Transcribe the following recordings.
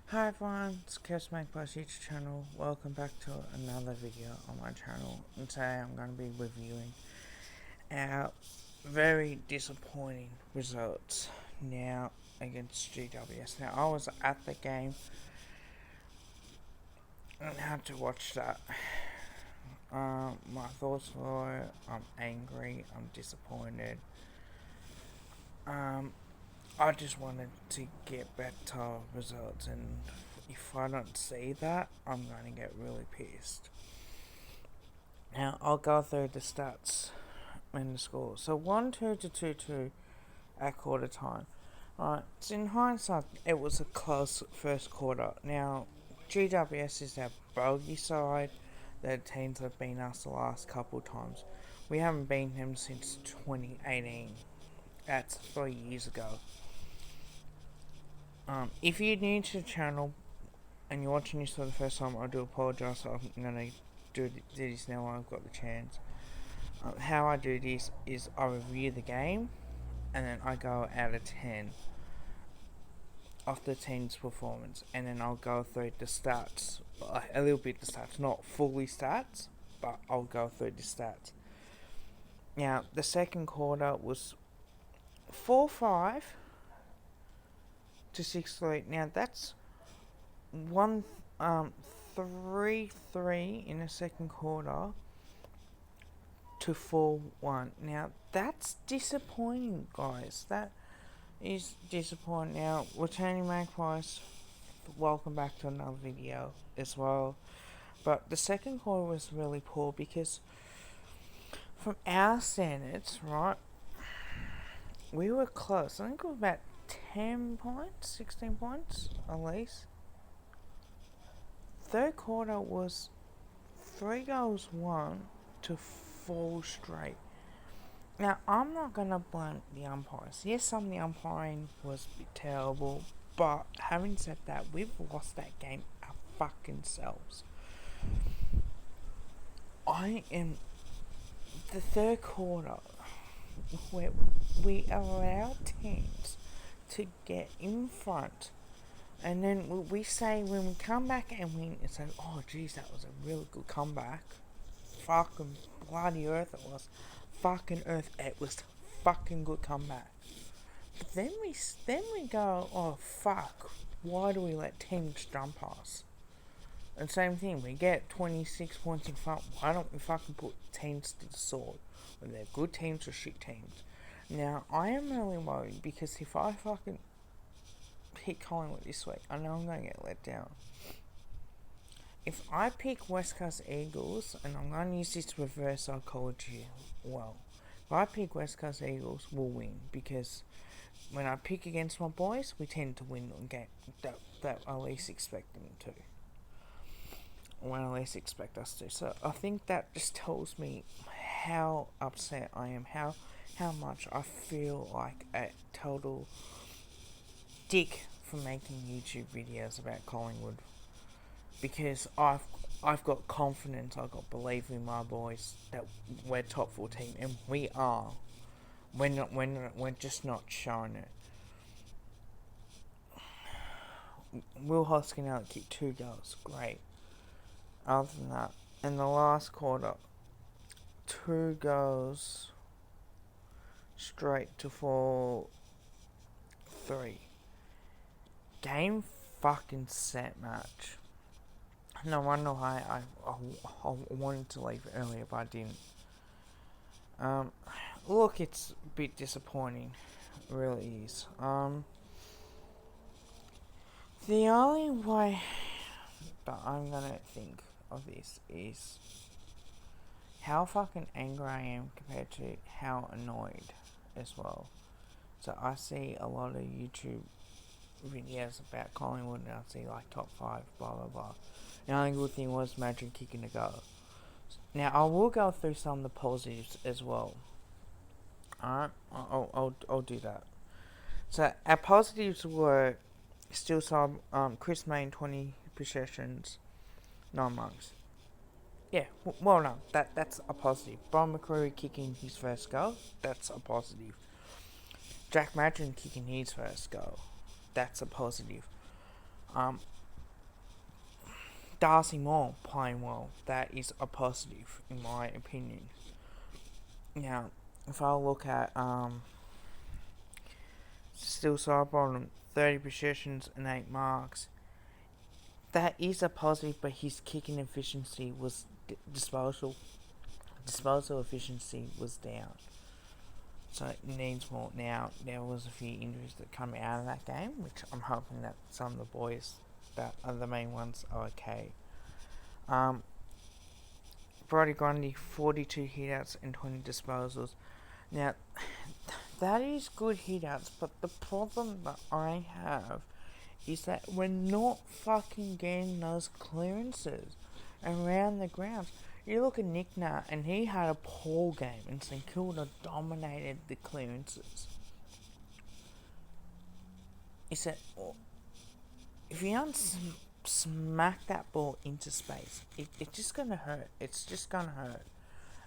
Hi everyone, it's Chris Magpie's YouTube channel. Welcome back to another video on my channel. And today I'm going to be reviewing our very disappointing results now against GWS. Now I was at the game and had to watch that. My thoughts were I'm angry, I'm disappointed. I just wanted to get better results, and if I don't see that, I'm going to get really pissed. Now, I'll go through the stats and the score. So 1-2 to 2-2 at quarter time. Alright, so in hindsight, it was a close first quarter. Now, GWS is our bogey side. The teams have been us the last couple times. We haven't beaten them since 2018. That's 3 years ago. If you're new to the channel and you're watching this for the first time, I do apologise. I'm going to do this now while I've got the chance. How I do this is I review the game and then I go out of 10 of the team's performance, and then I'll go through the stats, a little bit the stats, not fully stats, but I'll go through the stats. Now, the second quarter was 4-5 to 6-3. Now that's 3-3 in the second quarter to 4-1. Now that's disappointing, guys. That is disappointing. Now, returning Magpies, welcome back to another video as well. But the second quarter was really poor because, from our standards, right, we were close. I think we were about 10 points, 16 points at least. Third quarter was 3 goals won to 4 straight. Now, I'm not going to blame the umpires. Yes, some of the umpiring was a bit terrible, but having said that, we've lost that game our fucking selves. The third quarter, where we allow teams to get in front, and then we say when we come back and win, it's like, oh geez, that was a really good comeback. Fucking bloody earth it was. Fucking earth, it was fucking good comeback. But then we go, oh fuck, why do we let teams jump us? And same thing, we get 26 points in front. Why don't we fucking put teams to the sword, whether they're good teams or shit teams? Now, I am really worried because if I fucking pick Collingwood this week, I know I'm going to get let down. If I pick West Coast Eagles, and I'm going to use this reverse psychology well, if I pick West Coast Eagles, we'll win, because when I pick against my boys, we tend to win the game that I least expect them to. When I least expect us to. So I think that just tells me how upset I am, how much I feel like a total dick for making YouTube videos about Collingwood, because I've got confidence, I've got belief in my boys that we're top 14, and we are. We're just not showing it. Will Hoskin kicked 2 goals, great. Other than that, in the last quarter, 2 goals straight to 4-3. Game fucking set match. No wonder why I wanted to leave earlier, but I didn't. Look, it's a bit disappointing. It really is. The only way that I'm gonna think of this is how fucking angry I am compared to how annoyed as well. So I see a lot of YouTube videos about Collingwood, and I see like top 5, blah blah blah. The only good thing was Magic kicking a goal. Now I will go through some of the positives as well. Alright, I'll do that. So our positives were still some Chris Mayne 20 possessions, 9 marks. Yeah, well no, that's a positive. Brian McCreary kicking his first goal, that's a positive. Jack Madron kicking his first goal, that's a positive. Um, Darcy Moore playing well. That is a positive, in my opinion. Now, if I look at still side bottom, 30 possessions and 8 marks. That is a positive, but his kicking efficiency was disposal efficiency was down. So it needs more. Now, there was a few injuries that come out of that game, which I'm hoping that some of the boys that are the main ones are okay. Brody Grundy, 42 hitouts and 20 disposals. Now, that is good hitouts, but the problem that I have is that we're not fucking getting those clearances around the grounds. You look at Nick Nat, and he had a poor game, and St Kilda dominated the clearances. Is that if you don't smack that ball into space, it's just gonna hurt. It's just gonna hurt.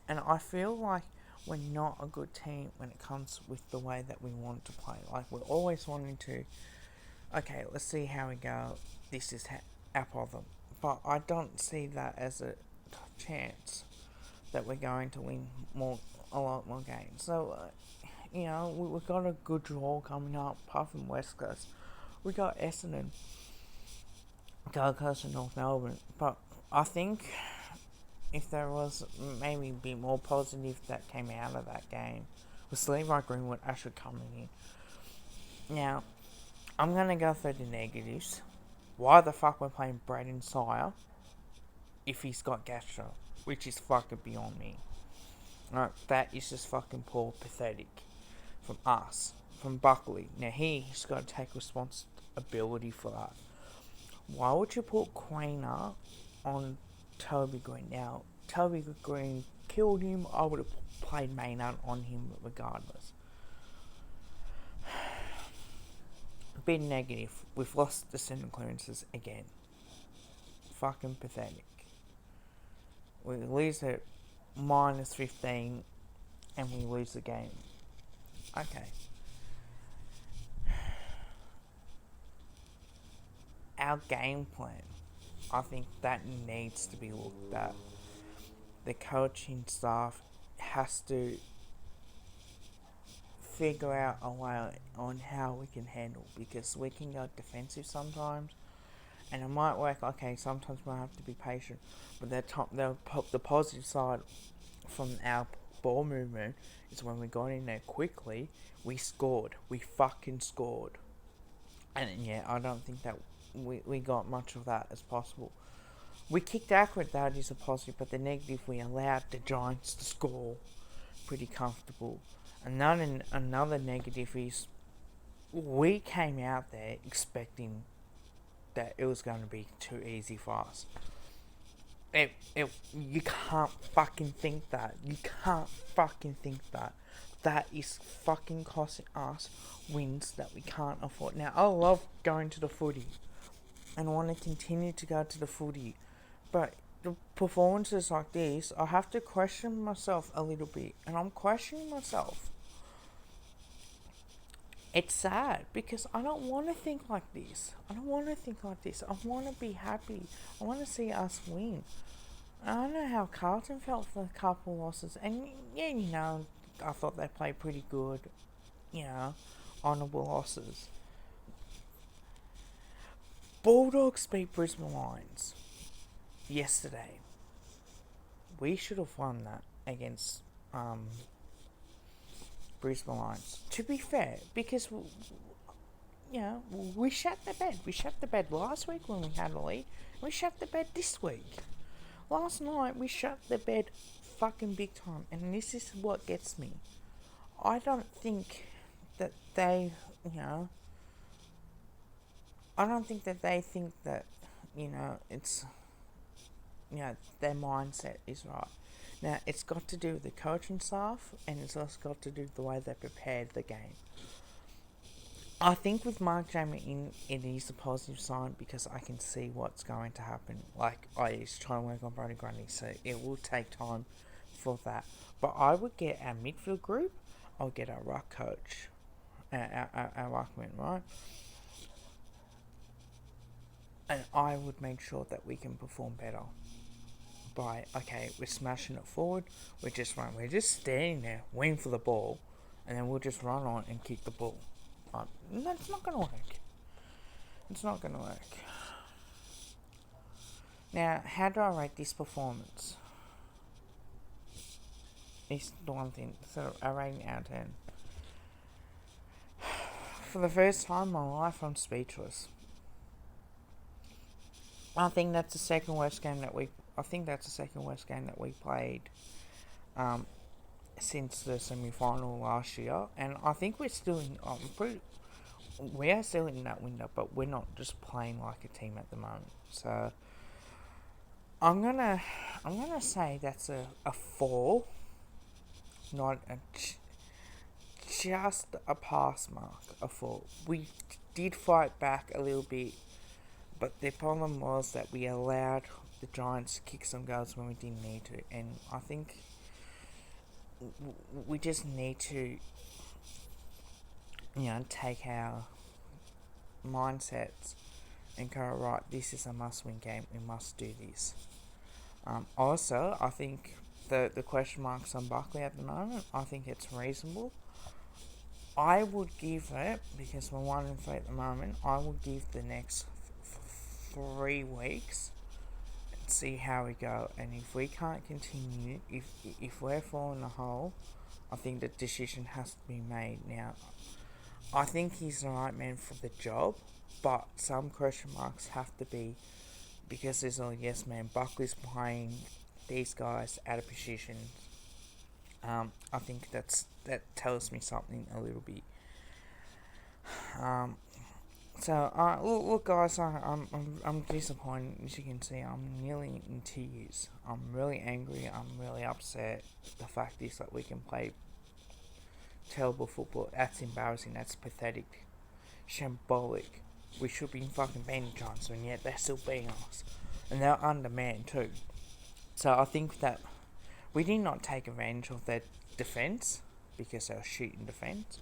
And I feel like we're not a good team when it comes with the way that we want to play. Like, we're always wanting to, okay, let's see how we go. This is our problem. But I don't see that as a chance that we're going to win a lot more games. So, we've got a good draw coming up, apart from West Coast. We got Essendon, Gold Coast and North Melbourne. But I think if there was maybe a bit more positive that came out of that game, with Levi Greenwood actually coming in. Now, I'm going to go through the negatives. Why the fuck we're playing Braden Sire if he's got gastro, which is fucking beyond me. Right, that is just fucking poor, pathetic from us, from Buckley. Now he's got to take responsibility for that. Why would you put Quainer on Toby Green? Now, Toby Green killed him. I would have played Maynard on him regardless. Bit negative. We've lost the centre clearances again. Fucking pathetic. We lose at minus 15 and we lose the game. Okay. Our game plan, I think that needs to be looked at. The coaching staff has to figure out a way on how we can handle, because we can go defensive sometimes and it might work. Okay, sometimes we have to be patient, but the positive side from our ball movement is when we got in there quickly, we scored. We fucking scored. And yeah, I don't think that we got much of that as possible. We kicked accurate, that is a positive, but the negative, we allowed the Giants to score pretty comfortable. Another negative is we came out there expecting that it was going to be too easy for us. You can't fucking think that. You can't fucking think that. That is fucking costing us wins that we can't afford. Now, I love going to the footy and want to continue to go to the footy, but the performances like this, I have to question myself a little bit, and I'm questioning myself. It's sad because I don't want to think like this. I want to be happy. I want to see us win. I don't know how Carlton felt for a couple losses, and yeah, I thought they played pretty good. Honourable losses. Bulldogs beat Brisbane Lions yesterday. We should have won that against Brisbane Lions. To be fair, because we shut the bed. We shut the bed last week when we had a lead. We shut the bed this week. Last night we shut the bed fucking big time, and this is what gets me. I don't think that they, I don't think that they think that, it's, their mindset is right. Now, it's got to do with the coaching staff, and it's also got to do with the way they prepared the game. I think with Mark Jamer in, it is a positive sign because I can see what's going to happen. Like, he's trying to work on Brody Grundy, so it will take time for that. But I would get our midfield group, I would get our ruck coach, our ruckman, right? And I would make sure that we can perform better by, okay, we're smashing it forward, we're just standing there waiting for the ball, and then we'll just run on and kick the ball. That's not going to work. It's not going to work. Now, how do I rate this performance? It's the one thing. So, a rating out of 10. For the first time in my life, I'm speechless. I think that's the second worst game that we played since the semi-final last year, and I think we're still in. We are still in that window, but we're not just playing like a team at the moment. So I'm gonna say that's a 4, not just a pass mark. A 4. We did fight back a little bit, but the problem was that we allowed the Giants to kick some goals when we didn't need to, and I think we just need to, take our mindsets and go, right, this is a must-win game, we must do this. Also, I think the question marks on Buckley at the moment, I think it's reasonable. I would give it, because we're 1-3 at the moment, I would give the next 3 weeks and see how we go. And if we can't continue, if we're falling the hole, I think the decision has to be made now. I think he's the right man for the job, but some question marks have to be, because there's a yes man. Buckley's playing these guys out of position. I think that tells me something a little bit. Look, guys, I'm disappointed. As you can see, I'm nearly in tears. I'm really angry. I'm really upset. The fact is that we can play terrible football. That's embarrassing. That's pathetic. Shambolic. We should be fucking beating Giants, and yet they're still beating us. And they're undermanned too. So I think that we did not take advantage of their defence, because they were shooting defence.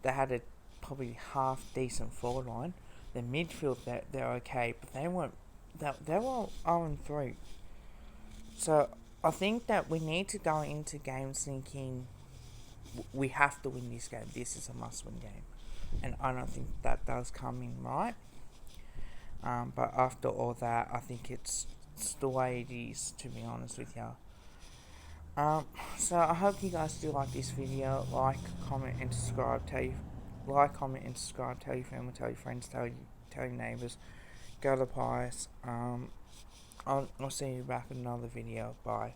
They had a probably half decent forward line. The midfield, they're okay, but they were 0-3. So I think that we need to go into games thinking we have to win this game. This is a must-win game, and I don't think that does come in right. But after all that, I think it's the way it is, to be honest with you. So I hope you guys do like this video. Like, comment, and subscribe. Tell your family, tell your friends, tell your neighbours. Go to the Pies. I'll see you back in another video. Bye.